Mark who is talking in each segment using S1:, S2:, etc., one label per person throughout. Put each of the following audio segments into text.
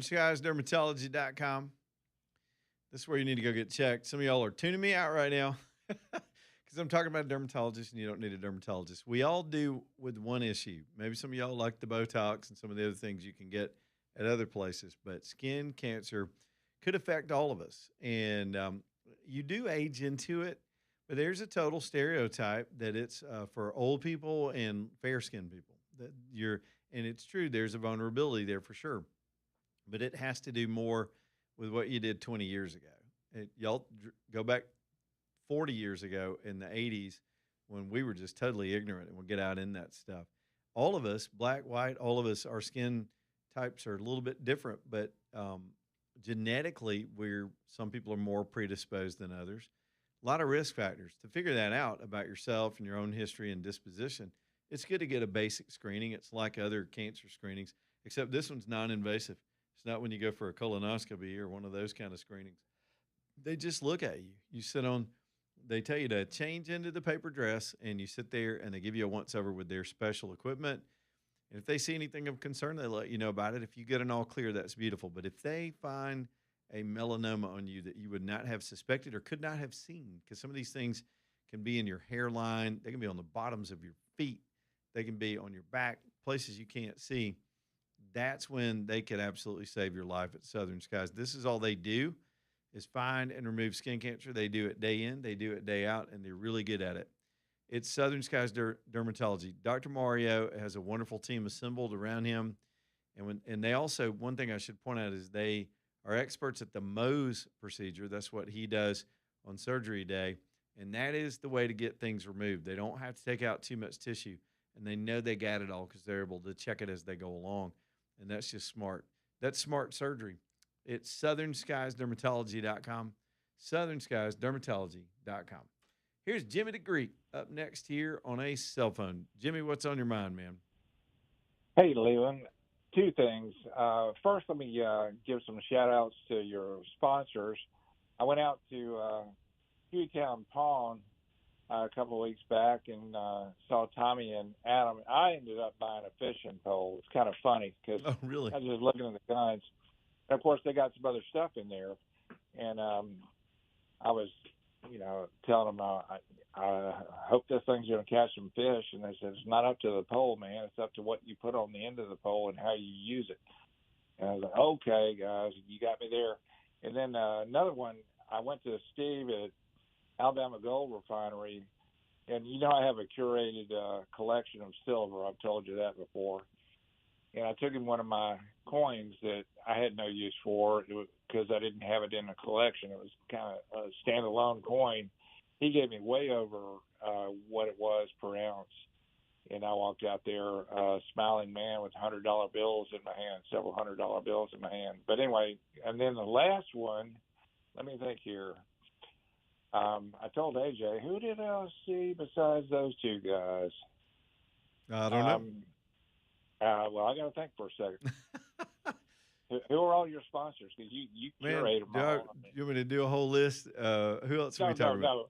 S1: SouthernSkiesDermatology.com. This is where you need to go get checked. Some of y'all are tuning me out right now because I'm talking about a dermatologist and you don't need a dermatologist. We all do with one issue. Maybe some of y'all like the Botox and some of the other things you can get at other places, but skin cancer could affect all of us. And you do age into it, but there's a total stereotype that it's for old people and fair-skinned people. And it's true. There's a vulnerability there for sure, but it has to do more with what you did 20 years ago. Y'all go back 40 years ago in the 80s when we were just totally ignorant and would get out in that stuff. All of us, black, white, all of us, our skin types are a little bit different, but genetically, some people are more predisposed than others. A lot of risk factors. To figure that out about yourself and your own history and disposition, it's good to get a basic screening. It's like other cancer screenings, except this one's non-invasive. It's not when you go for a colonoscopy or one of those kind of screenings. They just look at you. They tell you to change into the paper dress, and you sit there, and they give you a once-over with their special equipment. And if they see anything of concern, they let you know about it. If you get an all clear, that's beautiful. But if they find a melanoma on you that you would not have suspected or could not have seen, because some of these things can be in your hairline, they can be on the bottoms of your feet, they can be on your back, places you can't see, that's when they can absolutely save your life at Southern Skies. This is all they do is find and remove skin cancer. They do it day in, they do it day out, and they're really good at it. It's Southern Skies Dermatology. Dr. Mario has a wonderful team assembled around him. And they also, one thing I should point out is they are experts at the Mohs procedure. That's what he does on surgery day. And that is the way to get things removed. They don't have to take out too much tissue. And they know they got it all because they're able to check it as they go along. And that's just smart. That's smart surgery. It's SouthernSkiesDermatology.com. SouthernSkiesDermatology.com. Here's Jimmy the Greek up next here on a cell phone. Jimmy, what's on your mind, man?
S2: Hey, Leland. Two things. First, let me give some shout-outs to your sponsors. I went out to Hueytown Pond a couple of weeks back and saw Tommy and Adam. I ended up buying a fishing pole. It's kind of funny because
S1: really?
S2: I was just looking at the guns. And, of course, they got some other stuff in there. And I was telling them, I hope this thing's going to catch some fish. And they said, it's not up to the pole, man. It's up to what you put on the end of the pole and how you use it. And I was like, okay, guys, you got me there. And then another one, I went to Steve at Alabama Gold Refinery. And, I have a curated collection of silver. I've told you that before. And I took him one of my coins that I had no use for because I didn't have it in a collection. It was kind of a standalone coin. He gave me way over what it was per ounce. And I walked out there, smiling man with $100 bills in my hand, several $100 bills in my hand. But anyway, and then the last one, let me think here. I told AJ, who did I see besides those two guys?
S1: I don't know.
S2: Well, I got to think for a second. Who are all your sponsors? Because you curate them all.
S1: You want me to do a whole list? Who else are we talking about?
S2: No.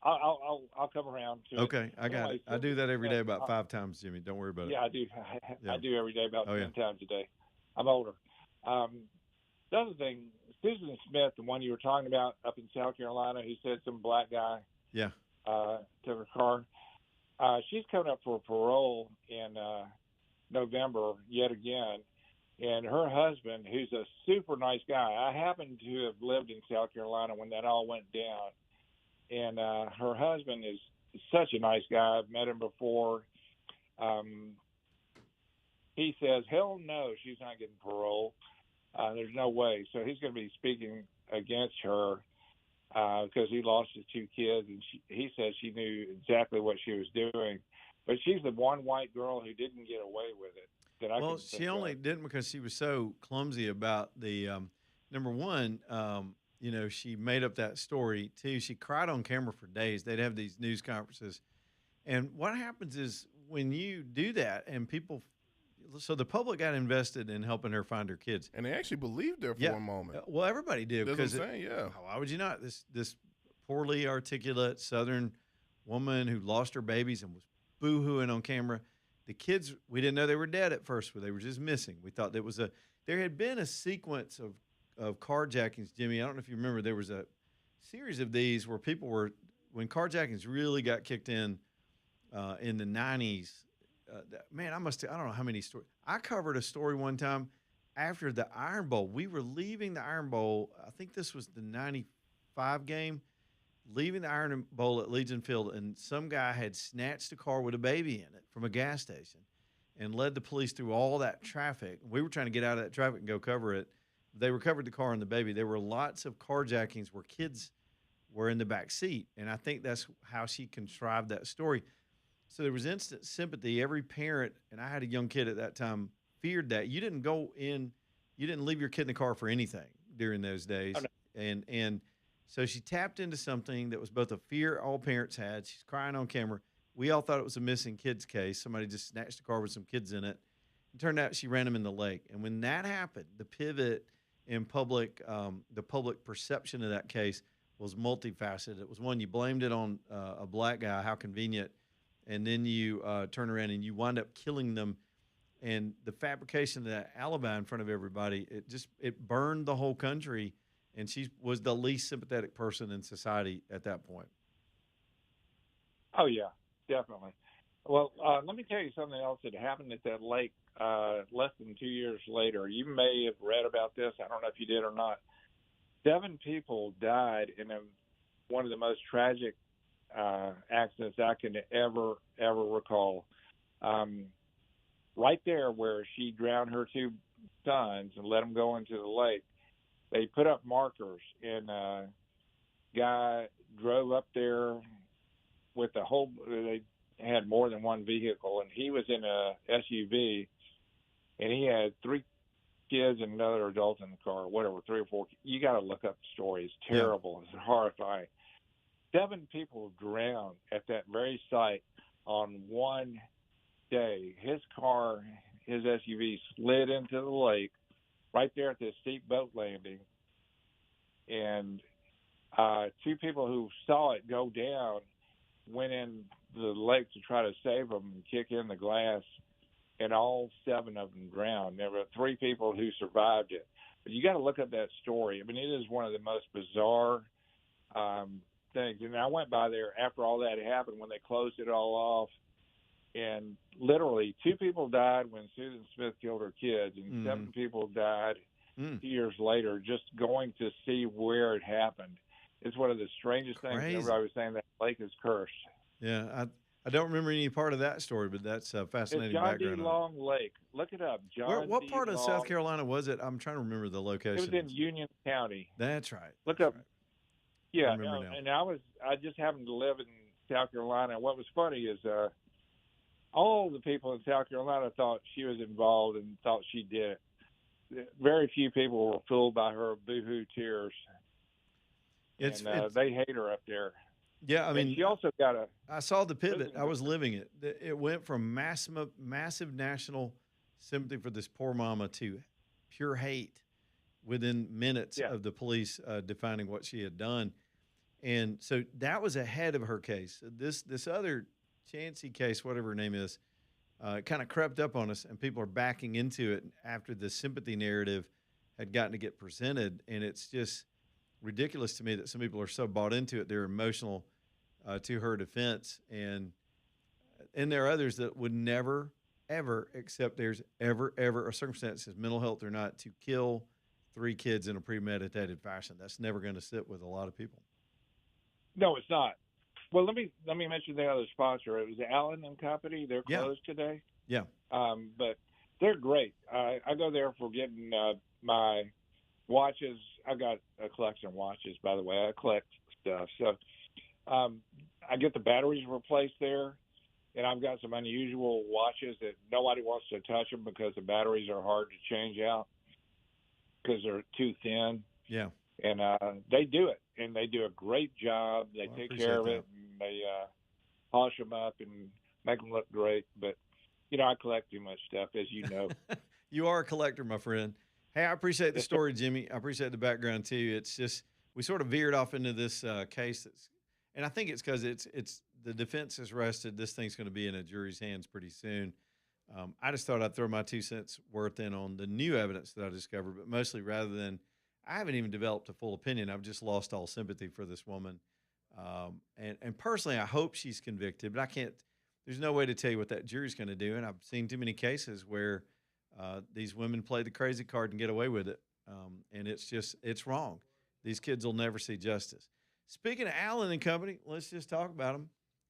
S2: I'll come around to it.
S1: Okay, I got it. I do that every day about 5 times, Jimmy. Don't worry about it.
S2: Yeah, I do. I do every day about 10 times a day. I'm older. The other thing, Susan Smith, the one you were talking about up in South Carolina, who said some black guy took her car. She's coming up for parole in November yet again. And her husband, who's a super nice guy, I happen to have lived in South Carolina when that all went down. And her husband is such a nice guy. I've met him before. He says, hell no, she's not getting parole. There's no way. So he's going to be speaking against her because he lost his 2 kids. And he says she knew exactly what she was doing. But she's the one white girl who didn't get away with it.
S1: Well, she only didn't because she was so clumsy about the number one, she made up that story. 2, she cried on camera for days. They'd have these news conferences. And what happens is when you do that and people so the public got invested in helping her find her kids.
S3: And they actually believed her for a moment.
S1: Well, everybody did.
S3: That's what I'm saying, yeah.
S1: Why would you not? This poorly articulate Southern woman who lost her babies and was boo-hooing on camera. The kids, we didn't know they were dead at first, but they were just missing. We thought it was there had been a sequence of carjackings, Jimmy. I don't know if you remember. There was a series of these where people were when carjackings really got kicked in the '90s. Man, I don't know how many stories. I covered a story one time after the Iron Bowl. We were leaving the Iron Bowl. I think this was the '95 game. Leaving the Iron Bowl at Legion Field, and some guy had snatched a car with a baby in it from a gas station and led the police through all that traffic. We were trying to get out of that traffic and go cover it. They recovered the car and the baby. There were lots of carjackings where kids were in the back seat, and I think that's how she contrived that story. So there was instant sympathy. Every parent, and I had a young kid at that time, feared that. You didn't leave your kid in the car for anything during those days. And so she tapped into something that was both a fear all parents had. She's crying on camera. We all thought it was a missing kids case. Somebody just snatched a car with some kids in it. It turned out she ran them in the lake. And when that happened, the pivot in public, the public perception of that case was multifaceted. It was one, you blamed it on a black guy, how convenient, and then you turn around and you wind up killing them. And the fabrication of that alibi in front of everybody, it burned the whole country. And she was the least sympathetic person in society at that point.
S2: Oh, yeah, definitely. Well, let me tell you something else that happened at that lake less than 2 years later. You may have read about this. I don't know if you did or not. 7 people died in one of the most tragic accidents I can ever recall. Right there where she drowned her 2 sons and let them go into the lake, they put up markers, and a guy drove up there with they had more than one vehicle, and he was in a SUV, and he had 3 kids and another adult in the car, whatever, 3 or 4. You got to look up the story. It's terrible. Yeah. It's horrifying. 7 people drowned at that very site on one day. His car, his SUV, slid into the lake right there at this steep boat landing, and 2 people who saw it go down went in the lake to try to save them and kick in the glass, and all 7 of them drowned. There were 3 people who survived it. But you got to look up that story. I mean, it is one of the most bizarre things. And I went by there after all that happened when they closed it all off, and literally 2 people died when Susan Smith killed her kids, and 7 people died 2 years later just going to see where it happened. It's one of the strangest things. Everybody was saying that lake is cursed.
S1: Yeah, I don't remember any part of that story, but that's a fascinating background.
S2: It's John D. Long Lake. Look it up.
S1: What part of South Carolina was it? I'm trying to remember the location.
S2: It was in Union County.
S1: That's right.
S2: Look up.
S1: Right.
S2: Yeah, and I just happened to live in South Carolina. And what was funny is all the people in South Carolina thought she was involved and thought she did it. Very few people were fooled by her boohoo tears. They hate her up there.
S1: Yeah, I mean,
S2: and she also got
S1: I saw the pivot. I was living it. It went from massive national sympathy for this poor mama to pure hate within minutes of the police defining what she had done. And so that was ahead of her case. This other Chancey case, whatever her name is, kind of crept up on us, and people are backing into it after the sympathy narrative had gotten to get presented. And it's just ridiculous to me that some people are so bought into it. They're emotional to her defense. And there are others that would never, ever accept there's ever a circumstance, mental health or not, to kill 3 kids in a premeditated fashion. That's never going to sit with a lot of people.
S2: No, it's not. Well, let me mention the other sponsor. It was Allen and Company. They're closed today.
S1: Yeah.
S2: But they're great. I go there for getting my watches. I got a collection of watches, by the way. I collect stuff. So I get the batteries replaced there, and I've got some unusual watches that nobody wants to touch them because the batteries are hard to change out because they're too thin.
S1: Yeah.
S2: And they do it, and they do a great job. They take care of it, and they polish them up and make them look great. But, I collect too much stuff, as you know.
S1: You are a collector, my friend. Hey, I appreciate the story, Jimmy. I appreciate the background, too. It's just we sort of veered off into this case. And I think it's because it's the defense has rested. This thing's going to be in a jury's hands pretty soon. I just thought I'd throw my 2 cents worth in on the new evidence that I discovered, but mostly rather than I haven't even developed a full opinion. I've just lost all sympathy for this woman. And personally, I hope she's convicted, but I can't. There's no way to tell you what that jury's going to do. And I've seen too many cases where these women play the crazy card and get away with it. And it's wrong. These kids will never see justice. Speaking of Allen and Company, let's just talk about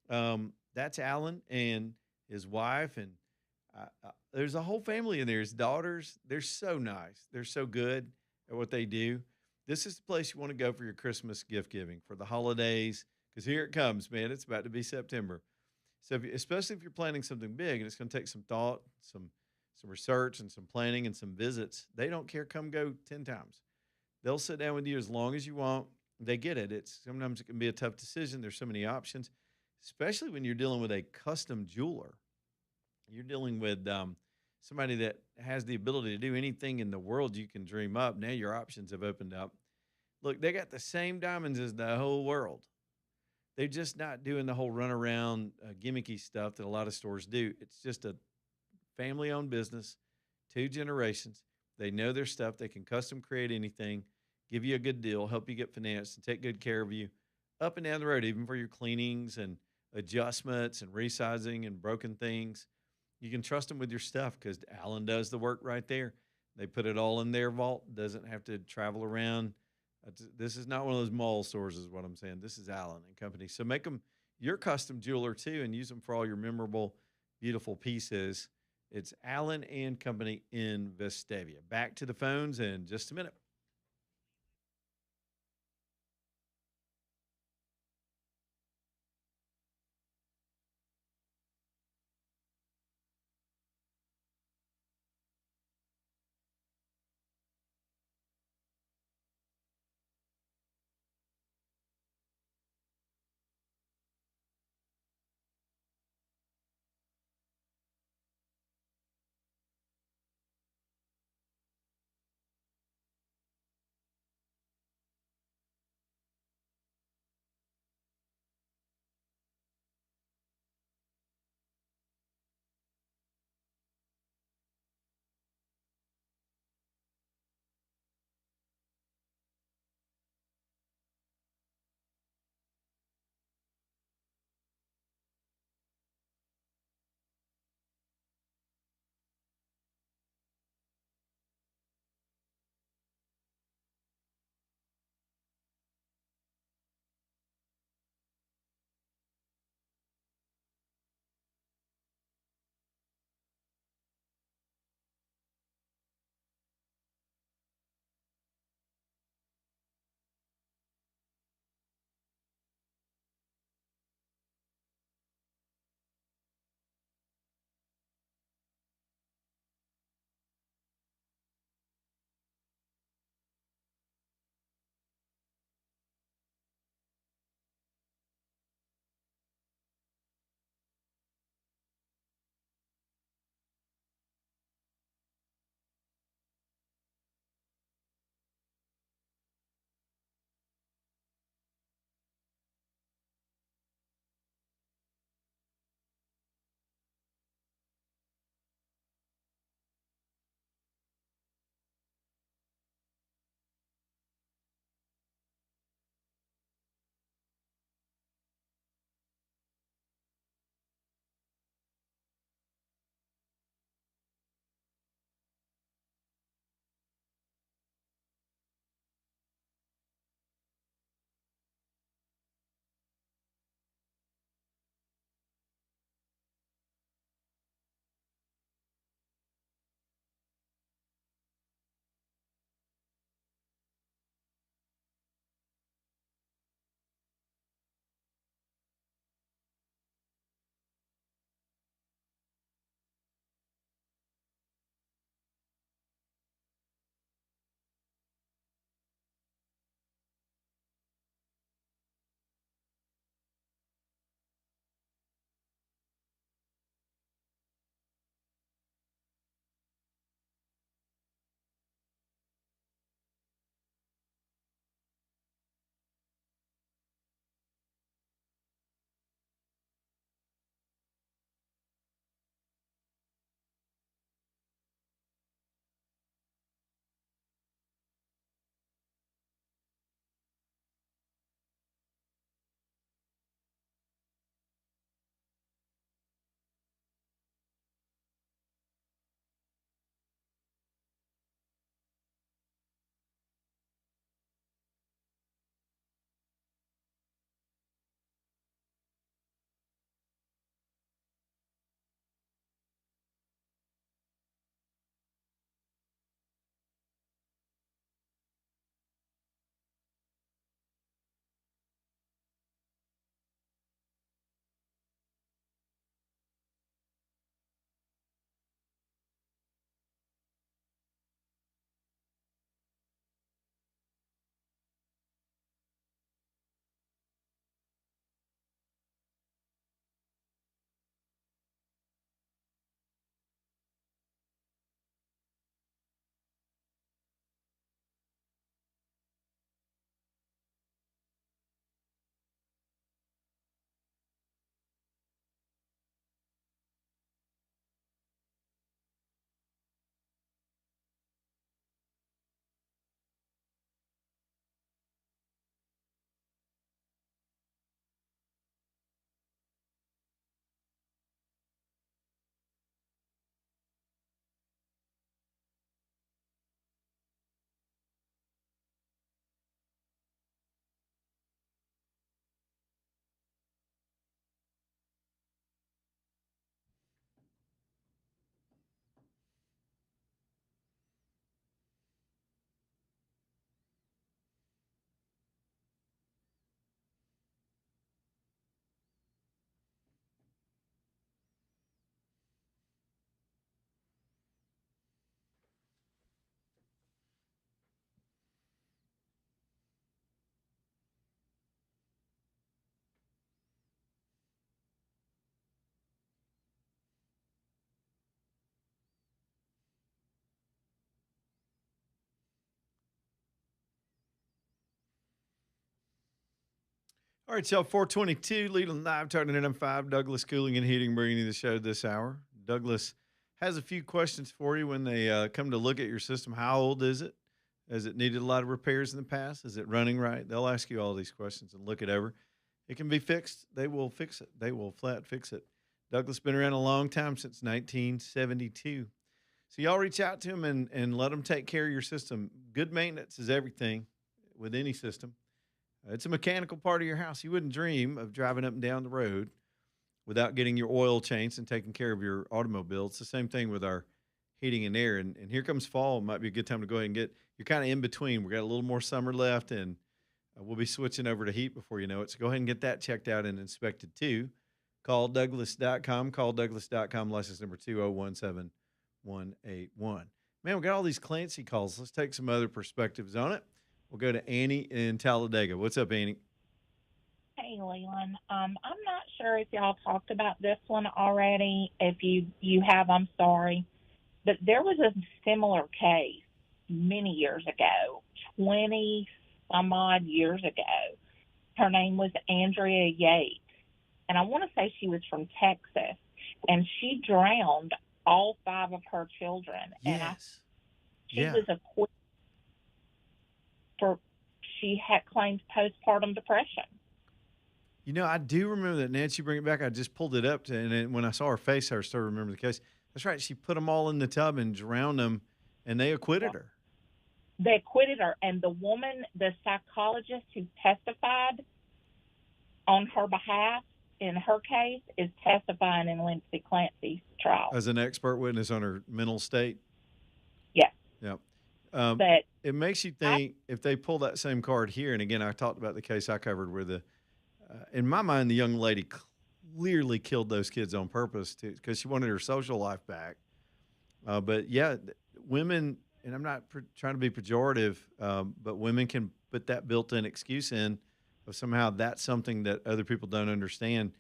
S1: them. That's Allen and his wife, and there's a whole family in there. His daughters, they're so nice. They're so good at what they do. This is the place you want to go for your Christmas gift giving for the holidays, because here it comes, man. It's about to be September. So, especially if you're planning something big and it's going to take some thought, some research, and some planning and some visits, they don't care. Come go 10 times. They'll sit down with you as long as you want. They get it. It's sometimes it can be a tough decision. There's so many options, especially when you're dealing with a custom jeweler. You're dealing with somebody that has the ability to do anything in the world you can dream up. Now your options have opened up. Look, they got the same diamonds as the whole world. They're just not doing the whole runaround gimmicky stuff that a lot of stores do. It's just a family-owned business, 2 generations. They know their stuff. They can custom create anything, give you a good deal, help you get financed, and take good care of you up and down the road, even for your cleanings and adjustments and resizing and broken things. You can trust them with your stuff because Allen does the work right there. They put it all in their vault. Doesn't have to travel around. This is not one of those mall stores is what I'm saying. This is Allen and Company. So make them your custom jeweler too and use them for all your memorable, beautiful pieces. It's Allen and Company in Vestavia. Back to the phones in just a minute. All right, y'all, 422, leading live, turning it on 5. Douglas Cooling and Heating bringing you the show this hour. Douglas has a few questions for you when they come to look at your system. How old is it? Has it needed a lot of repairs in the past? Is it running right? They'll ask you all these questions and look it over. It can be fixed. They will fix it. They will flat fix it. Douglas been around a long time, since 1972. So y'all reach out to them and let them take care of your system. Good maintenance is everything with any system. It's a mechanical part of your house. You wouldn't dream of driving up and down the road without getting your oil changed and taking care of your automobile. It's the same thing with our heating and air. And here comes fall. Might be a good time to go ahead and you're kind of in between. We got a little more summer left, and we'll be switching over to heat before you know it. So go ahead and get that checked out and inspected too. Call Douglas.com. Call Douglas.com, license number 2017181. Man, we got all these Clancy calls. Let's take some other perspectives on it. We'll go to Annie in Talladega. What's up, Annie?
S4: Hey, Leland. I'm not sure if y'all talked about this one already. If you have, I'm sorry. But there was a similar case many years ago, 20 some odd years ago. Her name was Andrea Yates. And I want to say she was from Texas. And she drowned all 5 of her children.
S1: Yes.
S4: And she was acquitted. She had claimed postpartum depression.
S1: You know, I do remember that. Nancy, bring it back. I just pulled it up, and then when I saw her face, I started remembering the case. That's right. She put them all in the tub and drowned them, and they acquitted her.
S4: They acquitted her, and the woman, the psychologist who testified on her behalf in her case, is testifying in Lindsay Clancy's trial.
S1: As an expert witness on her mental state?
S4: Yes.
S1: Yep.
S4: But
S1: it makes you think if they pull that same card here, and again, I talked about the case I covered where in my mind, the young lady clearly killed those kids on purpose because she wanted her social life back. But yeah, women, and I'm not trying to be pejorative, but women can put that built-in excuse in of somehow that's something that other people don't understand.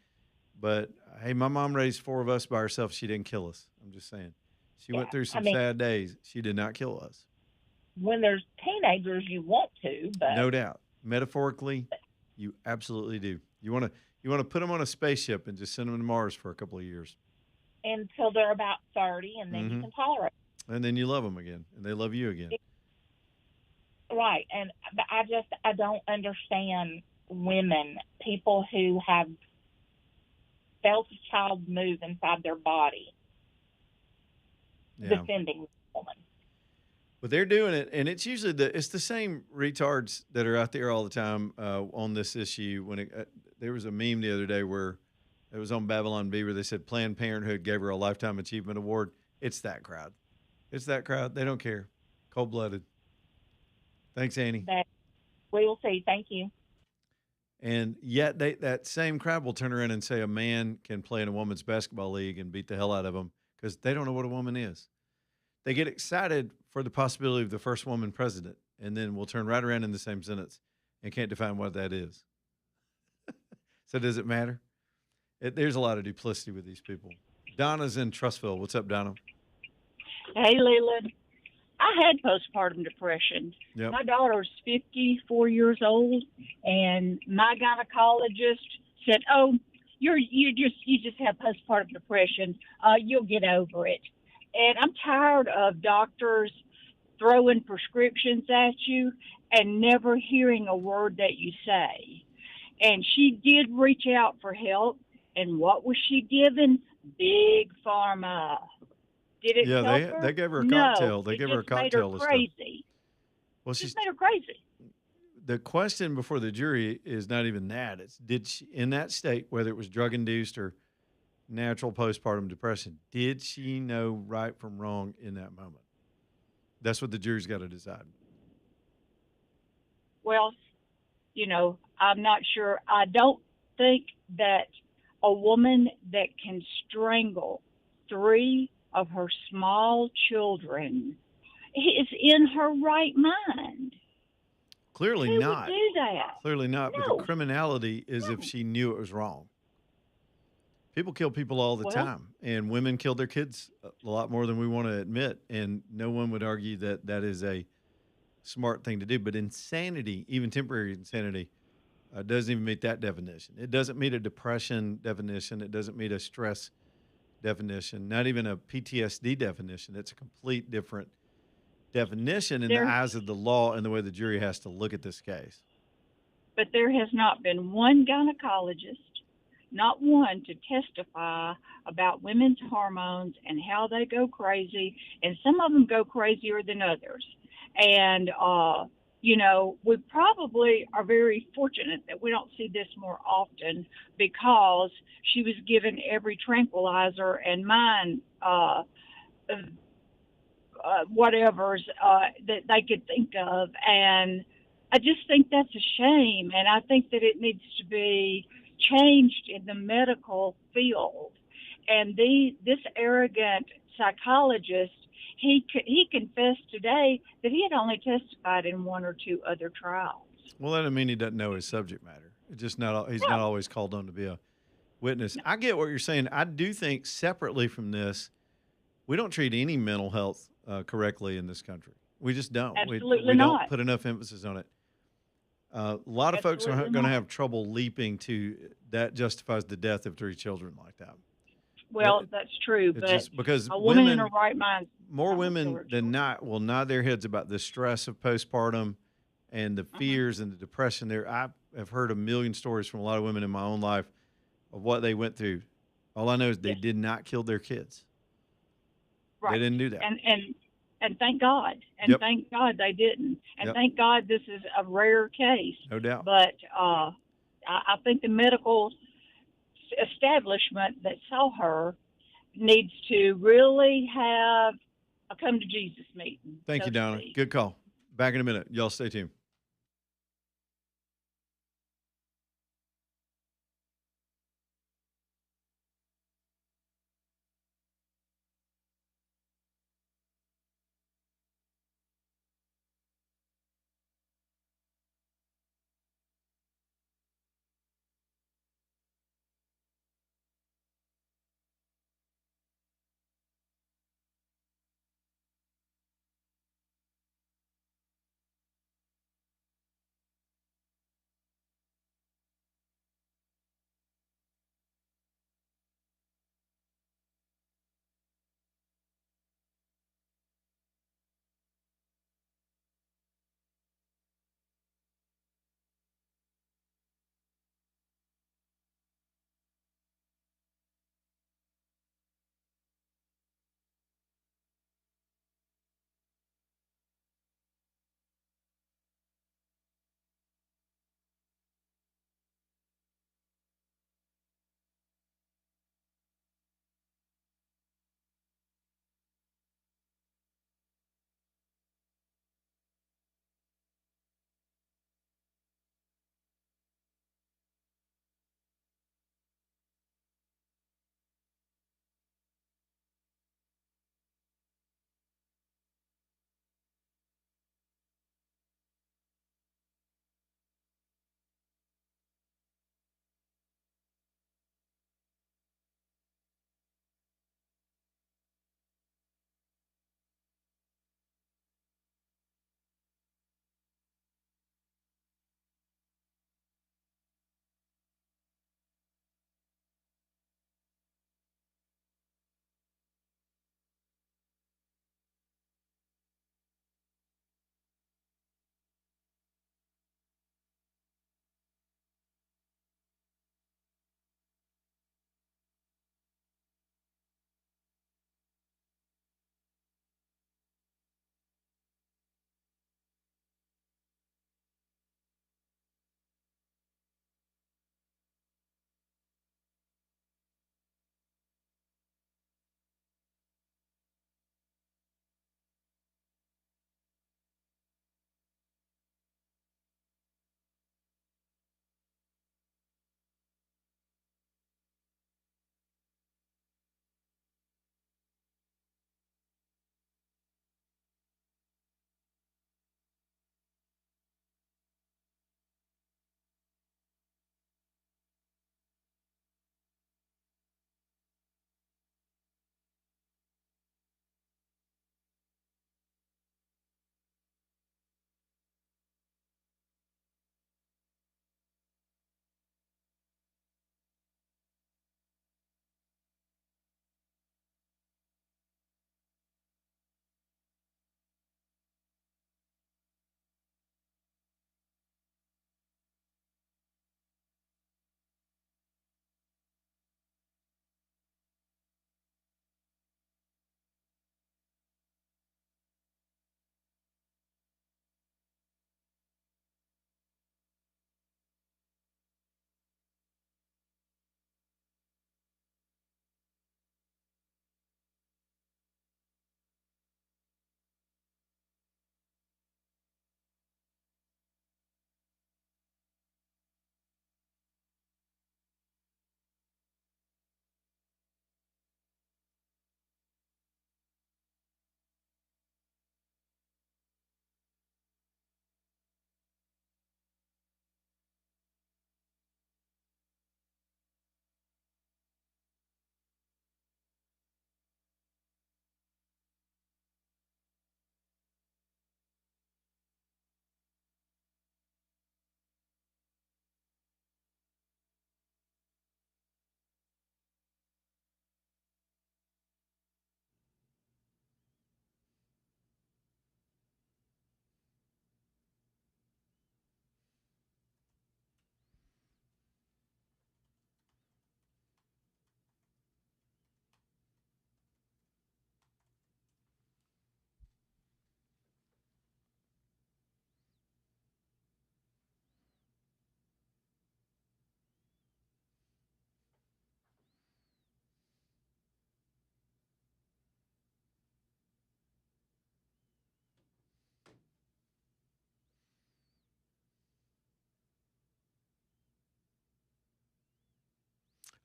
S1: But hey, my mom raised 4 of us by herself. She didn't kill us. I'm just saying. She went through some sad days. She did not kill us.
S4: When there's teenagers, you want to, but
S1: no doubt, metaphorically, you absolutely do. You want to put them on a spaceship and just send them to Mars for a couple of years
S4: until they're about 30, and then you can tolerate
S1: it. And then you love them again, and they love you again.
S4: Right, and I don't understand women, people who have felt a child move inside their body, defending the woman.
S1: But they're doing it, and it's usually it's the same retards that are out there all the time on this issue. When there was a meme the other day where it was on Babylon Bee where they said Planned Parenthood gave her a Lifetime Achievement Award. It's that crowd. It's that crowd. They don't care. Cold-blooded. Thanks, Annie.
S4: We will see. Thank you.
S1: And yet that same crowd will turn around and say a man can play in a women's basketball league and beat the hell out of them because they don't know what a woman is. They get excited for the possibility of the first woman president, and then we'll turn right around in the same sentence and can't define what that is. So does it matter? There's a lot of duplicity with these people. Donna's in Trussville. What's up, Donna?
S5: Hey, Leland. I had postpartum depression.
S1: Yep.
S5: My daughter's 54 years old, and my gynecologist said, "Oh, you just have postpartum depression. You'll get over it." And I'm tired of doctors throwing prescriptions at you and never hearing a word that you say. And she did reach out for help. And what was she given? Big Pharma. Did it help her?
S1: They gave her a cocktail.
S5: No,
S1: They gave her a cocktail.
S5: It just made her crazy.
S1: Well,
S5: she's made her crazy.
S1: The question before the jury is not even that. It's did she, in that state, whether it was drug-induced or natural postpartum depression, did she know right from wrong in that moment? That's what the jury's got to decide.
S5: Well, I'm not sure. I don't think that a woman that can strangle 3 of her small children is in her right mind.
S1: Clearly
S5: Who
S1: not.
S5: would do that?
S1: Clearly not.
S5: No.
S1: But the criminality is if she knew it was wrong. People kill people all the time, and women kill their kids a lot more than we want to admit, and no one would argue that that is a smart thing to do. But insanity, even temporary insanity, Doesn't even meet that definition. It doesn't meet a depression definition. It doesn't meet a stress definition, not even a PTSD definition. It's a complete different definition in the
S5: There,
S1: eyes of the law and the way the jury has to look at this case.
S5: but there has not been one gynecologist, not one, to testify about women's hormones and how they go crazy, and some of them go crazier than others. And you know, we probably are very fortunate that we don't see this more often because she was given every tranquilizer and mind whatever's that they could think of. And I just think that's a shame. And I think that it needs to be changed in the medical field. And this arrogant psychologist, he confessed today that he had only testified in one or two other trials.
S1: Well, that doesn't mean he doesn't know his subject matter. It's just not he's not always called on to be a witness. I get what you're saying. I do think separately from this, we don't treat any mental health correctly in this country. We just don't.
S5: Absolutely
S1: we
S5: not.
S1: don't put enough emphasis on it. A lot of folks are
S5: Absolutely
S1: going to
S5: not.
S1: have trouble leaping to that justifies the death of 3 children like that.
S5: Well, that's true,
S1: It's
S5: but
S1: just because
S5: a woman in
S1: women,
S5: her right mind.
S1: more
S5: I'm
S1: women
S5: sorry,
S1: than
S5: George.
S1: not will nod their heads about the stress of postpartum and the fears and the depression there. I have heard a million stories from a lot of women in my own life of what they went through. All I know is they
S5: Yes.
S1: did not kill their kids.
S5: Right.
S1: They didn't do that.
S5: And thank God. And
S1: Yep.
S5: thank God they didn't. And
S1: Yep.
S5: thank God this is a rare case.
S1: No doubt.
S5: But I think the medical establishment that saw her needs to really have a come to Jesus meeting.
S1: Thank
S5: so
S1: you,
S5: to
S1: Donna.
S5: speak.
S1: Good call. Back in a minute. Y'all stay tuned.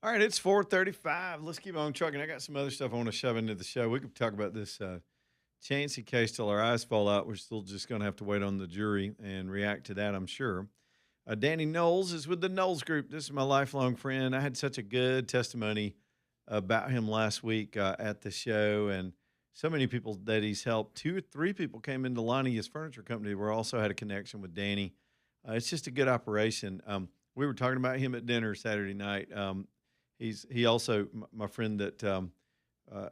S1: All right, it's 4:35. Let's keep on trucking. I got some other stuff I want to shove into the show. We could talk about this Chancey case till our eyes fall out. We're still just going to have to wait on the jury and react to that, I'm sure. Danny Knowles is with the Knowles Group. This is my lifelong friend. I had such a good testimony about him last week at the show, and so many people that he's helped. 2 or 3 people came into Lonnie, his furniture company, where also had a connection with Danny. It's just a good operation. We were talking about him at dinner Saturday night. He also my friend that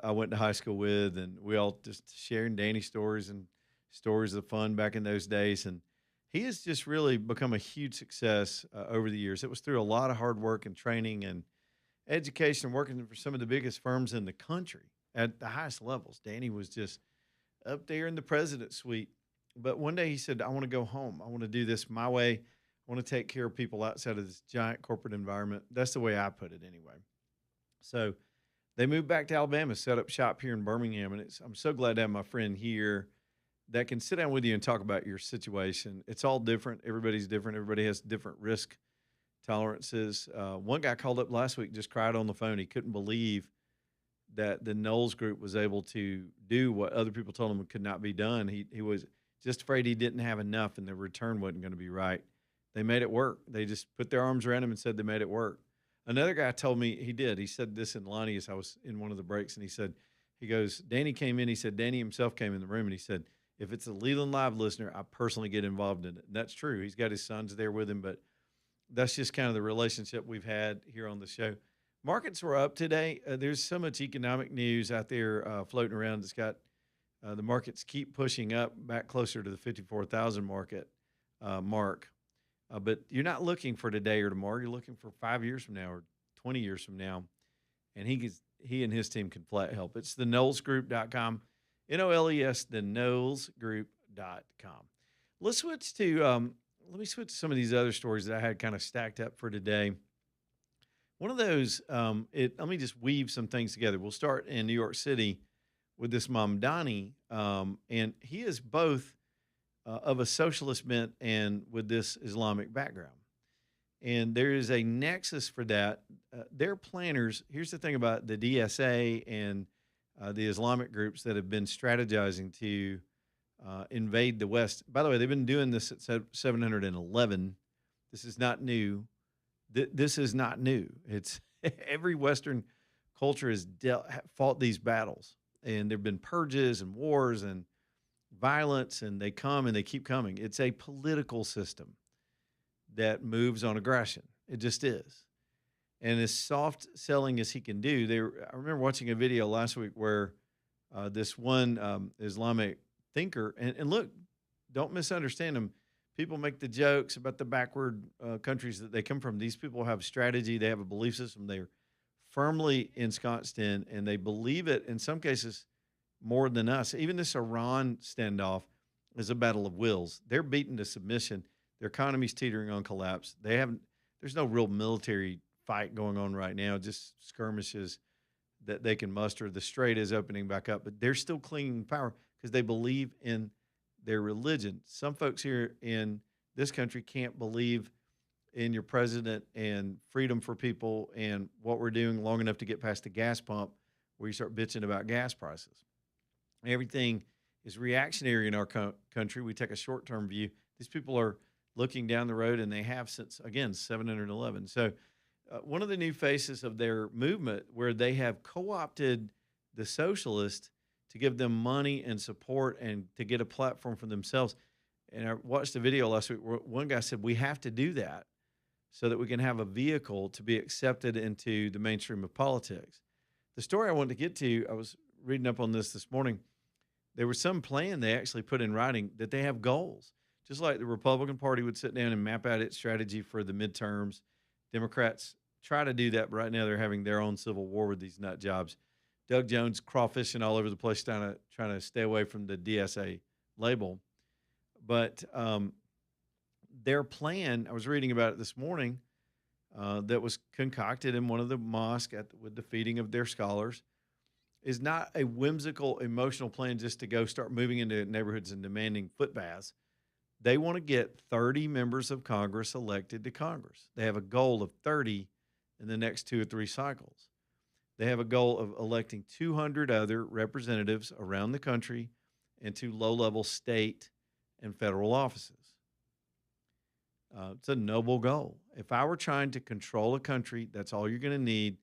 S1: I went to high school with, and we all just sharing Danny stories and stories of fun back in those days. And he has just really become a huge success over the years. It was through a lot of hard work and training and education, working for some of the biggest firms in the country at the highest levels. Danny was just up there in the president's suite. But one day he said, I want to go home. I want to do this my way. I want to take care of people outside of this giant corporate environment. That's the way I put it anyway. So they moved back to Alabama, set up shop here in Birmingham. And I'm so glad to have my friend here that can sit down with you and talk about your situation. It's all different. Everybody's different. Everybody has different risk tolerances. One guy called up last week, just cried on the phone. He couldn't believe that the Knowles Group was able to do what other people told him could not be done. He was just afraid he didn't have enough and the return wasn't going to be right. They made it work. They just put their arms around him and said they made it work. Another guy told me he did. He said this in Lonnie as I was in one of the breaks, and he goes, Danny came in. He said Danny himself came in the room, and he said, if it's a Leland Live listener, I personally get involved in it. And that's true. He's got his sons there with him, but that's just kind of the relationship we've had here on the show. Markets were up today. There's so much economic news out there floating around. It's got the markets keep pushing up back closer to the 54,000 mark. But you're not looking for today or tomorrow. You're looking for 5 years from now or 20 years from now. And he and his team can flat help. It's the KnowlesGroup.com. NOLES, the KnowlesGroup.com. Let's switch to let me switch to some of these other stories that I had kind of stacked up for today. One of those, let me just weave some things together. We'll start in New York City with this Mamdani, and he is both of a socialist bent and with this Islamic background. And there is a nexus for that. Their planners, here's the thing about the DSA and the Islamic groups that have been strategizing to invade the West. By the way, they've been doing this at 711. This is not new. This is not new. It's every Western culture has fought these battles, and there have been purges and wars and violence, and they come and they keep coming. It's a political system that moves on aggression. It just is. And as soft selling as he can do, I remember watching a video last week where this one Islamic thinker, and look, don't misunderstand him. People make the jokes about the backward countries that they come from. These people have strategy. They have a belief system they're firmly ensconced in, and they believe it in some cases more than us. Even this Iran standoff is a battle of wills. They're beaten to submission. Their economy's teetering on collapse. There's no real military fight going on right now, just skirmishes that they can muster. The Strait is opening back up, but they're still clinging to power because they believe in their religion. Some folks here in this country can't believe in your president and freedom for people and what we're doing long enough to get past the gas pump where you start bitching about gas prices. Everything is reactionary in our country. We take a short-term view. These people are looking down the road, and they have since, again, 711. So one of the new faces of their movement where they have co-opted the socialists to give them money and support and to get a platform for themselves. And I watched a video last week where one guy said, we have to do that so that we can have a vehicle to be accepted into the mainstream of politics. The story I wanted to get to, I was reading up on this morning. There was some plan they actually put in writing that they have goals. Just like the Republican Party would sit down and map out its strategy for the midterms. Democrats try to do that, but right now they're having their own civil war with these nut jobs. Doug Jones crawfishing all over the place, trying to stay away from the DSA label. But their plan, I was reading about it this morning, that was concocted in one of the mosques with the feeding of their scholars, is not a whimsical, emotional plan just to go start moving into neighborhoods and demanding foot baths. They want to get 30 members of Congress elected to Congress. They have a goal of 30 in the next 2 or 3 cycles. They have a goal of electing 200 other representatives around the country into low-level state and federal offices. It's a noble goal. If I were trying to control a country, that's all you're going to need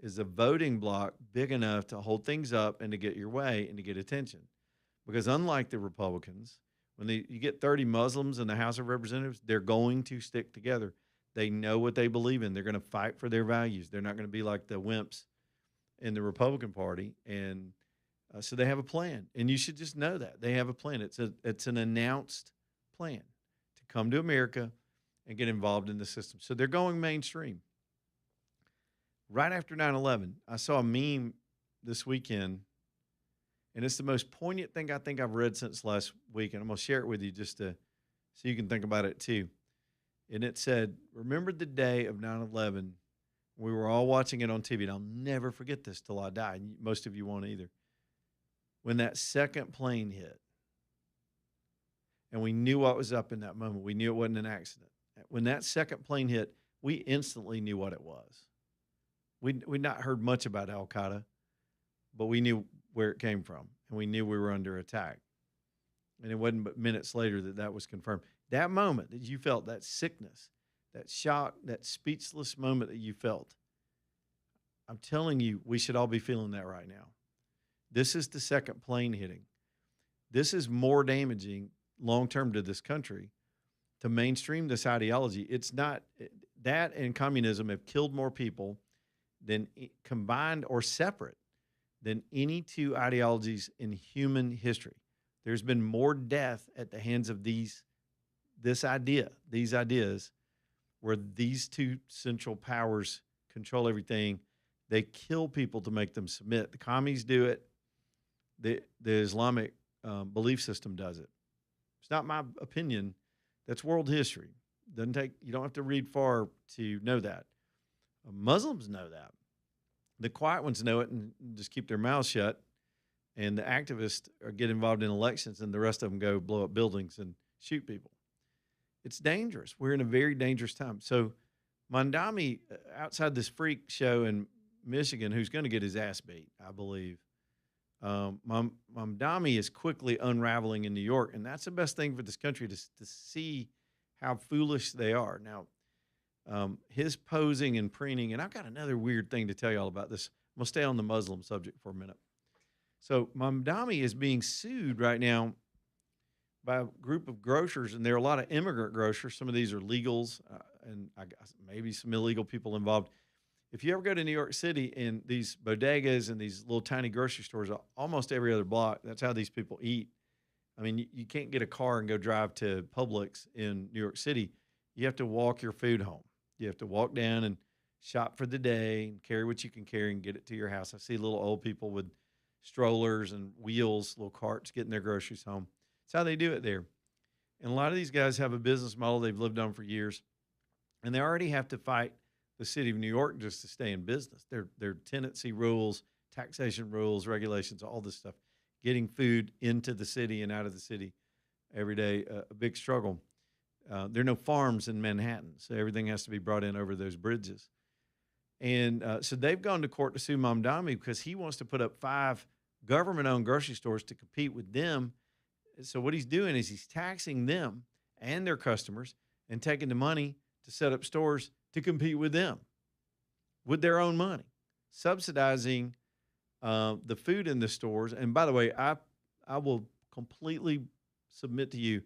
S1: is a voting bloc big enough to hold things up and to get your way and to get attention. Because unlike the Republicans, when you get 30 Muslims in the House of Representatives, they're going to stick together. They know what they believe in. They're going to fight for their values. They're not going to be like the wimps in the Republican Party. And so they have a plan. And you should just know that. They have a plan. It's an announced plan to come to America and get involved in the system. So they're going mainstream. Right after 9/11, I saw a meme this weekend, and it's the most poignant thing I think I've read since last week, and I'm going to share it with you just so you can think about it too. And it said, remember the day of 9/11? We were all watching it on TV, and I'll never forget this till I die. And most of you won't either. When that second plane hit, and we knew what was up in that moment. We knew it wasn't an accident. When that second plane hit, we instantly knew what it was. We'd not heard much about Al Qaeda, but we knew where it came from, and we knew we were under attack. And it wasn't but minutes later that was confirmed. That moment that you felt, that sickness, that shock, that speechless moment that you felt, I'm telling you, we should all be feeling that right now. This is the second plane hitting. This is more damaging long-term to this country to mainstream this ideology. It's not that, and communism have killed more people than combined or separate than any two ideologies in human history. There's been more death at the hands of these ideas where these two central powers control everything. They kill people to make them submit. The commies do it. The Islamic belief system does it. It's not my opinion. That's world history. You don't have to read far to know that. Muslims know that. The quiet ones know it and just keep their mouths shut. And the activists get involved in elections, and the rest of them go blow up buildings and shoot people. It's dangerous. We're in a very dangerous time. So Mamdani, outside this freak show in Michigan, who's going to get his ass beat, I believe, Mamdani is quickly unraveling in New York, and that's the best thing for this country to see how foolish they are. Now, his posing and preening, and I've got another weird thing to tell you all about this. I'm going to stay on the Muslim subject for a minute. So Mamdani is being sued right now by a group of grocers, and there are a lot of immigrant grocers. Some of these are legals, and I guess maybe some illegal people involved. If you ever go to New York City in these bodegas and these little tiny grocery stores, almost every other block, that's how these people eat. I mean, you can't get a car and go drive to Publix in New York City. You have to walk your food home. You have to walk down and shop for the day and carry what you can carry and get it to your house. I see little old people with strollers and wheels, little carts getting their groceries home. That's how they do it there. And a lot of these guys have a business model they've lived on for years, and they already have to fight the city of New York just to stay in business. Their tenancy rules, taxation rules, regulations, all this stuff, getting food into the city and out of the city every day, a big struggle. There are no farms in Manhattan, so everything has to be brought in over those bridges. And so they've gone to court to sue Mamdani because he wants to put up 5 government-owned grocery stores to compete with them. So what he's doing is he's taxing them and their customers and taking the money to set up stores to compete with them with their own money, subsidizing the food in the stores. And by the way, I will completely submit to you,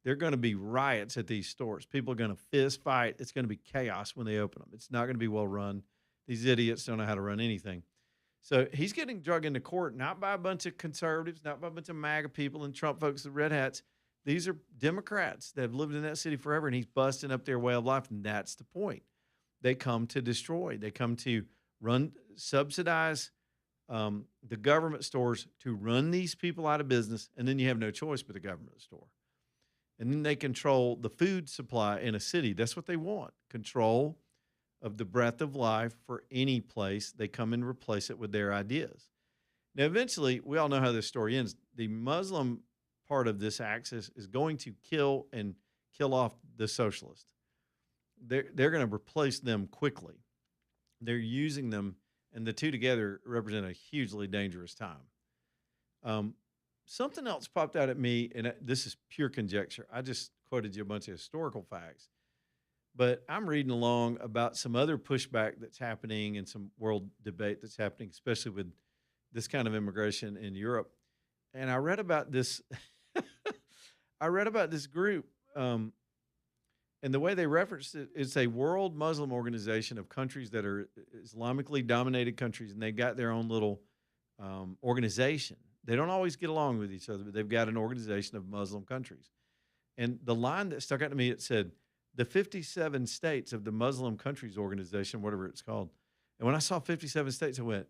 S1: there are going to be riots at these stores. People are going to fist fight. It's going to be chaos when they open them. It's not going to be well run. These idiots don't know how to run anything. So he's getting dragged into court, not by a bunch of conservatives, not by a bunch of MAGA people and Trump folks with red hats. These are Democrats that have lived in that city forever, and he's busting up their way of life, and that's the point. They come to destroy. They come to subsidize the government stores to run these people out of business, and then you have no choice but the government store. And then they control the food supply in a city. That's what they want, control of the breath of life for any place. They come and replace it with their ideas. Now, eventually, we all know how this story ends. The Muslim part of this axis is going to kill off the socialists. They're going to replace them quickly. they're using them, and the two together represent a hugely dangerous time. Something else popped out at me, and this is pure conjecture. I just quoted you a bunch of historical facts, but I'm reading along about some other pushback that's happening and some world debate that's happening, especially with this kind of immigration in Europe. And I read about this. I read about this group, and the way they referenced it, it's a world Muslim organization of countries that are Islamically dominated countries, and they've got their own little organization. They don't always get along with each other, but they've got an organization of Muslim countries. And the line that stuck out to me, it said, the 57 states of the Muslim Countries Organization, whatever it's called. And when I saw 57 states, I went,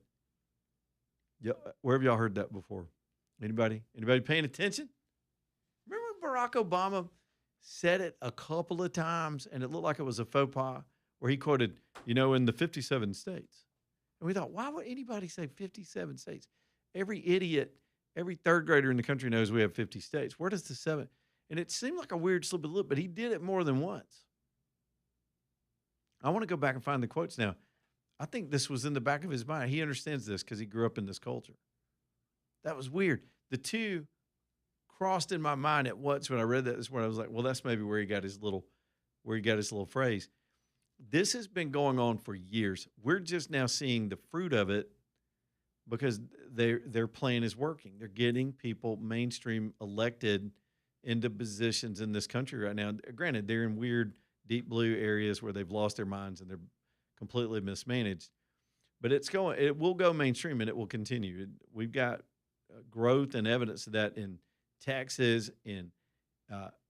S1: yeah, where have y'all heard that before? Anybody paying attention? Remember Barack Obama said it a couple of times, and it looked like it was a faux pas, where he quoted, in the 57 states. And we thought, why would anybody say 57 states? Every idiot, every third grader in the country knows we have 50 states. Where does the seven? And it seemed like a weird slip of the lip, but he did it more than once. I want to go back and find the quotes now. I think this was in the back of his mind. He understands this because he grew up in this culture. That was weird. The two crossed in my mind at once when I read that this morning. I was like, well, that's maybe where he got his little phrase. This has been going on for years. We're just now seeing the fruit of it because their plan is working. They're getting people mainstream elected into positions in this country right now. Granted, they're in weird deep blue areas where they've lost their minds and they're completely mismanaged. But it will go mainstream, and it will continue. We've got growth and evidence of that in Texas, in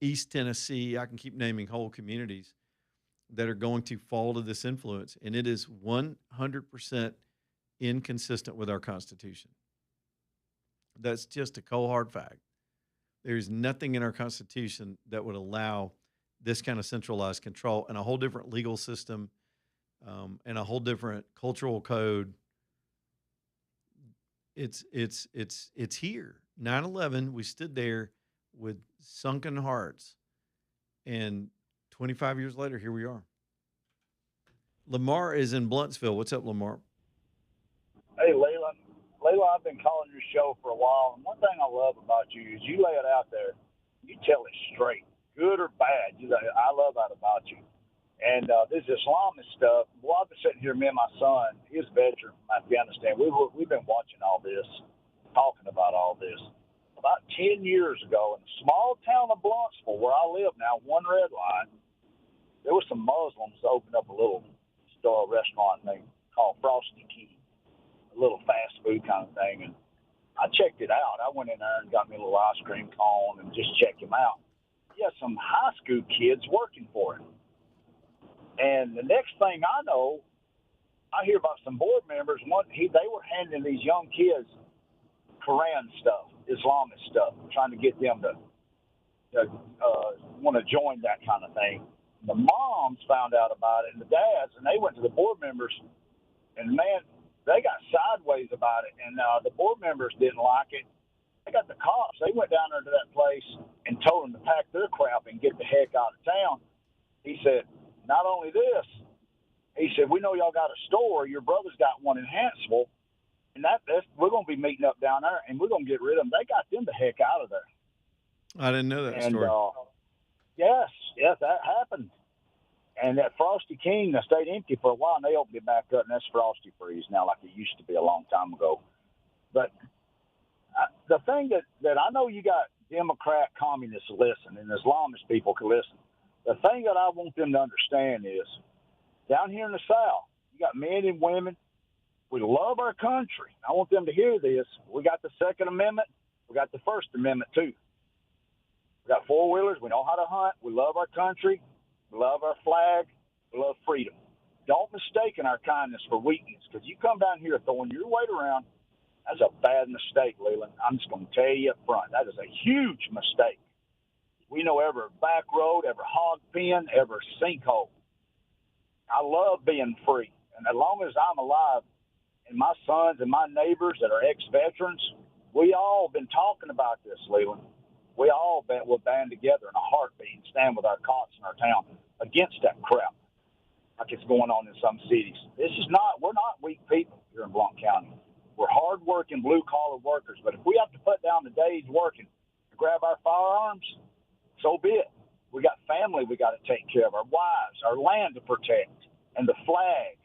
S1: East Tennessee. I can keep naming whole communities that are going to fall to this influence, and it is 100% inconsistent with our Constitution. That's just a cold hard fact. There's nothing in our Constitution that would allow this kind of centralized control, and a whole different legal system, and a whole different cultural code. It's here. 9/11, we stood there with sunken hearts, and 25 years later, here we are. Lamar is in Bluntsville. What's up, Lamar?
S6: Hey, Leland. I've been calling your show for a while, and one thing I love about you is you lay it out there. You tell it straight, good or bad. I love that about you. And this Islamist stuff, well, I've been sitting here, me and my son, he's a veteran from Afghanistan. We've been watching all this, talking about all this. About 10 years ago, in the small town of Bluntsville, where I live now, one red line, there were some Muslims that opened up a little store restaurant thing called Frosty King, a little fast food kind of thing. And I checked it out. I went in there and got me a little ice cream cone and just checked him out. He had some high school kids working for him. And the next thing I know, I hear about some board members. They were handing these young kids Quran stuff, Islamist stuff, trying to get them to want to join that kind of thing. The moms found out about it, and the dads, and they went to the board members, and man, they got sideways about it, and the board members didn't like it. They got the cops. They went down there to that place and told them to pack their crap and get the heck out of town. He said, not only this, he said, we know y'all got a store. Your brother's got one in Huntsville, and we're going to be meeting up down there, and we're going to get rid of them. They got them the heck out of there.
S1: I didn't know that story.
S6: Yes, that happened. And that Frosty King, they stayed empty for a while, and they opened it back up, and that's Frosty Freeze now, like it used to be a long time ago. But the thing that I know you got Democrat communists listen, and Islamist people can listen. The thing that I want them to understand is, down here in the South, you got men and women. We love our country. I want them to hear this. We got the Second Amendment. We got the First Amendment, too. We got four-wheelers. We know how to hunt. We love our country. We love our flag. We love freedom. Don't mistake our kindness for weakness, because you come down here throwing your weight around, that's a bad mistake, Leland. I'm just going to tell you up front. That is a huge mistake. We know every back road, every hog pen, every sinkhole. I love being free. And as long as I'm alive, and my sons and my neighbors that are ex-veterans, we all been talking about this, Leland. We all will band together in a heartbeat and stand with our cots in our town against that crap. like it's going on in some cities. We're not weak people here in Blount County. We're hard-working, blue-collar workers. But if we have to put down the days working to grab our firearms, so be it. We got family we got to take care of, our wives, our land to protect, and the flag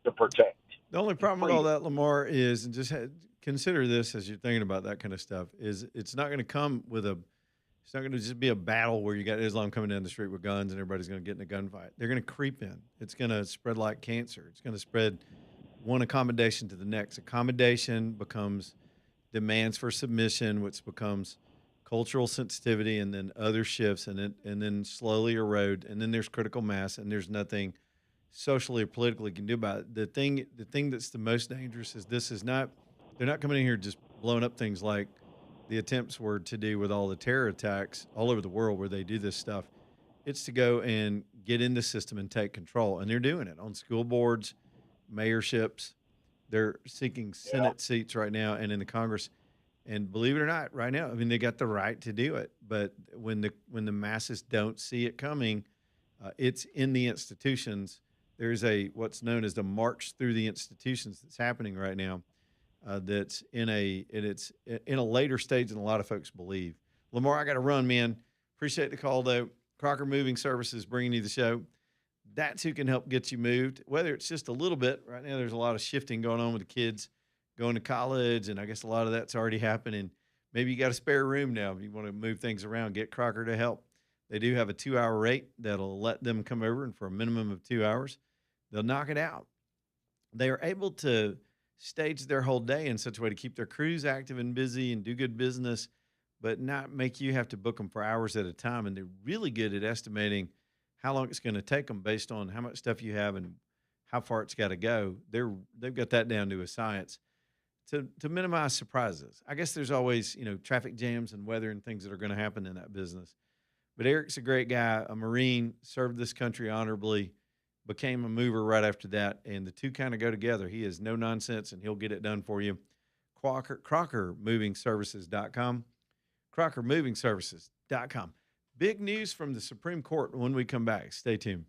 S6: to protect.
S1: The only problem with all that, Lamar, is, and just consider this as you're thinking about that kind of stuff, is it's not going to come with it's not going to just be a battle where you got Islam coming down the street with guns and everybody's going to get in a gunfight. They're going to creep in. It's going to spread like cancer. It's going to spread one accommodation to the next. Accommodation becomes demands for submission, which becomes cultural sensitivity, and then other shifts, and then slowly erode, and then there's critical mass, and there's nothing socially or politically you can do about it. The thing that's the most dangerous is they're not coming in here just blowing up things like the attempts were to do with all the terror attacks all over the world where they do this stuff. It's to go and get in the system and take control, and they're doing it on school boards, mayorships. They're seeking Senate seats right now and in the Congress. And believe it or not, right now, I mean, they got the right to do it. But when the masses don't see it coming, it's in the institutions. There's what's known as the march through the institutions that's happening right now. That's in a later stage than a lot of folks believe. Lamar, I got to run, man. Appreciate the call though. Crocker Moving Services bringing you the show. That's who can help get you moved, whether it's just a little bit. Right now, there's a lot of shifting going on with the kids going to college, and I guess a lot of that's already happening. Maybe you got a spare room now. If you want to move things around, get Crocker to help. They do have a 2-hour rate that'll let them come over, and for a minimum of 2 hours, they'll knock it out. They are able to stage their whole day in such a way to keep their crews active and busy and do good business, but not make you have to book them for hours at a time. And they're really good at estimating how long it's going to take them based on how much stuff you have and how far it's got to go. They've got that down to a science to minimize surprises. I guess there's always, traffic jams and weather and things that are going to happen in that business. But Eric's a great guy, a Marine, served this country honorably, became a mover right after that, and the two kind of go together. He is no nonsense, and he'll get it done for you. CrockerMovingServices.com. CrockerMovingServices.com. Big news from the Supreme Court when we come back. Stay tuned.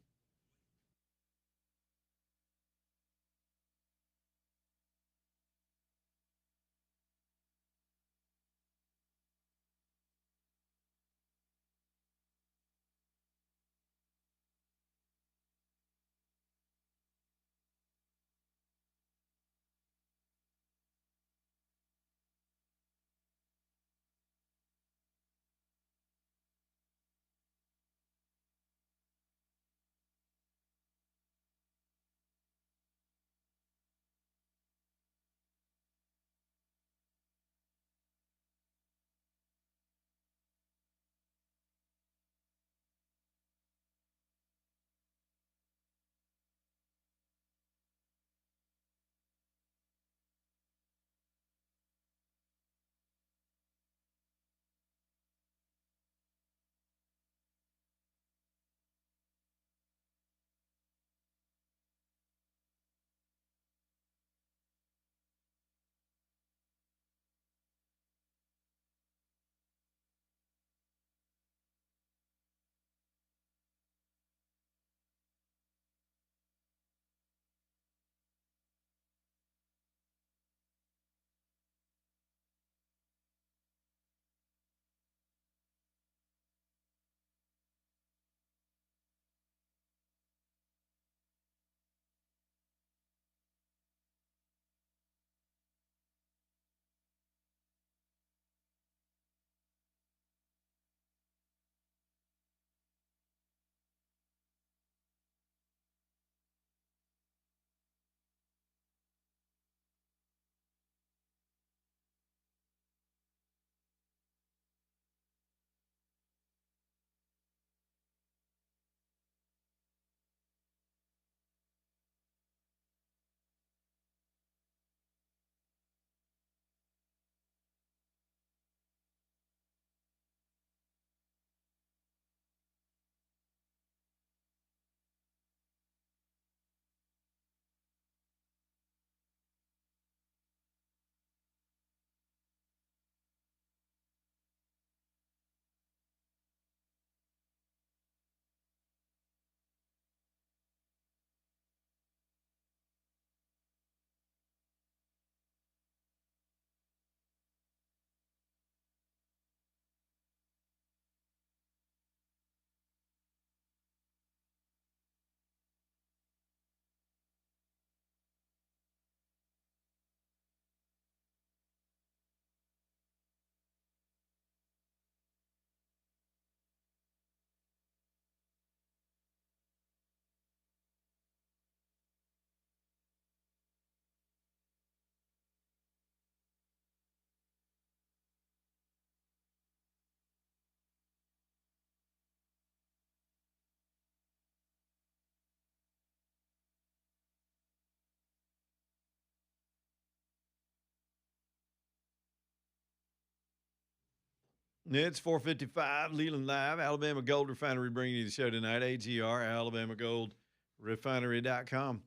S1: It's 4:55, Leland Live, Alabama Gold Refinery bringing you the show tonight, AGR, AlabamaGoldRefinery.com.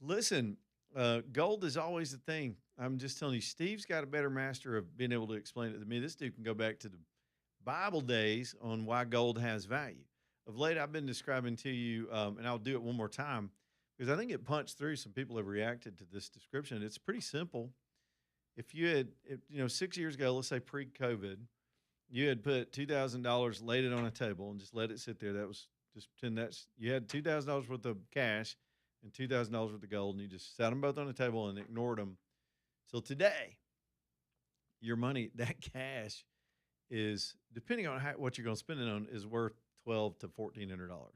S1: Listen, gold is always the thing. I'm just telling you, Steve's got a better master of being able to explain it to me. This dude can go back to the Bible days on why gold has value. Of late, I've been describing to you, and I'll do it one more time, because I think it punched through. Some people have reacted to this description. It's pretty simple. If you had, 6 years ago, let's say pre-COVID, you had put $2,000, laid it on a table, and just let it sit there. That was just pretend you had $2,000 worth of cash and $2,000 worth of gold, and you just sat them both on the table and ignored them. Till today, your money, that cash, is depending on what you're going to spend it on, is worth $1,200 to $1,400.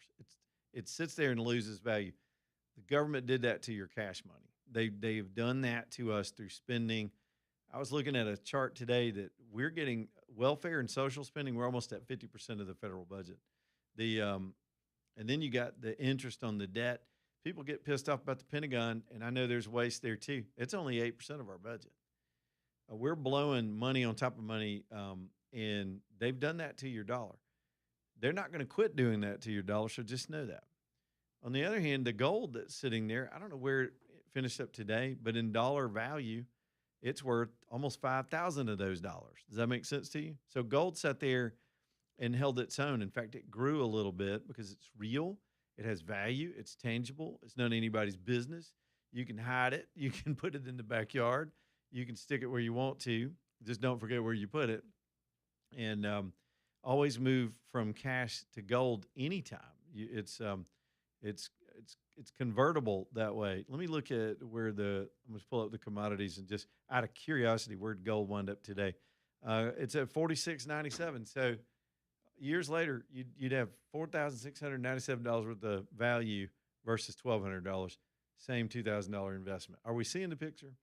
S1: It sits there and loses value. The government did that to your cash money. They've done that to us through spending. I was looking at a chart today that we're getting welfare and social spending. We're almost at 50% of the federal budget. And then you got the interest on the debt. People get pissed off about the Pentagon, and I know there's waste there too. It's only 8% of our budget. We're blowing money on top of money, and they've done that to your dollar. They're not going to quit doing that to your dollar, so just know that. On the other hand, the gold that's sitting there, I don't know where it finished up today, but in dollar value, it's worth almost 5,000 of those dollars. Does that make sense to you? So gold sat there and held its own. In fact, it grew a little bit because it's real. It has value. It's tangible. It's none of anybody's business. You can hide it. You can put it in the backyard. You can stick it where you want to. Just don't forget where you put it. And always move from cash to gold anytime. It's convertible that way. Let me look at where I'm going to pull up the commodities, and just out of curiosity, where'd gold wind up today? It's at $46.97. So years later, you'd have $4,697 worth of value versus $1,200. Same $2,000 investment. Are we seeing the picture?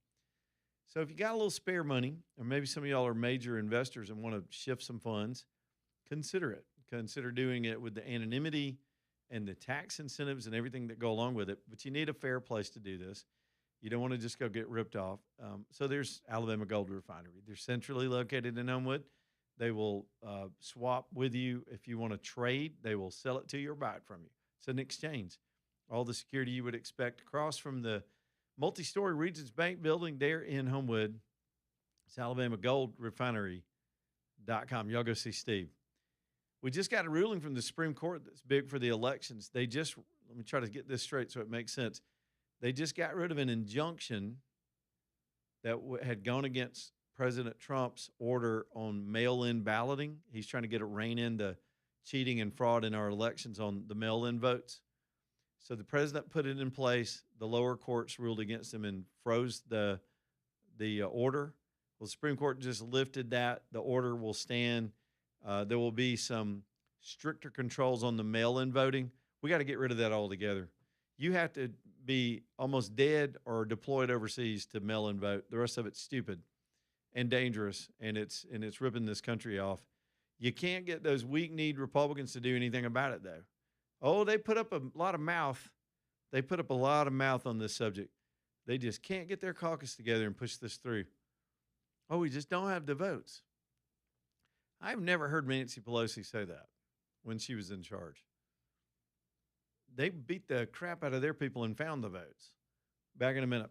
S1: So if you got a little spare money, or maybe some of y'all are major investors and want to shift some funds, consider it. Consider doing it with the anonymity and the tax incentives and everything that go along with it. But you need a fair place to do this. You don't want to just go get ripped off. So there's Alabama Gold Refinery. They're centrally located in Elmwood. They will swap with you. If you want to trade, they will sell it to you or buy it from you. It's an exchange. All the security you would expect across from the multi-story Regions Bank building there in Homewood. It's AlabamaGoldRefinery.com. Y'all go see Steve. We just got a ruling from the Supreme Court that's big for the elections. Let me try to get this straight so it makes sense. They just got rid of an injunction that had gone against President Trump's order on mail-in balloting. He's trying to get a rein in the cheating and fraud in our elections on the mail-in votes. So the president put it in place. The lower courts ruled against him and froze the order. Well, the Supreme Court just lifted that. The order will stand. There will be some stricter controls on the mail-in voting. We got to get rid of that altogether. You have to be almost dead or deployed overseas to mail-in vote. The rest of it's stupid and dangerous, and it's ripping this country off. You can't get those weak-kneed Republicans to do anything about it, though. Oh, they put up a lot of mouth. They put up a lot of mouth on this subject. They just can't get their caucus together and push this through. Oh, we just don't have the votes. I've never heard Nancy Pelosi say that when she was in charge. They beat the crap out of their people and found the votes. Back in a minute.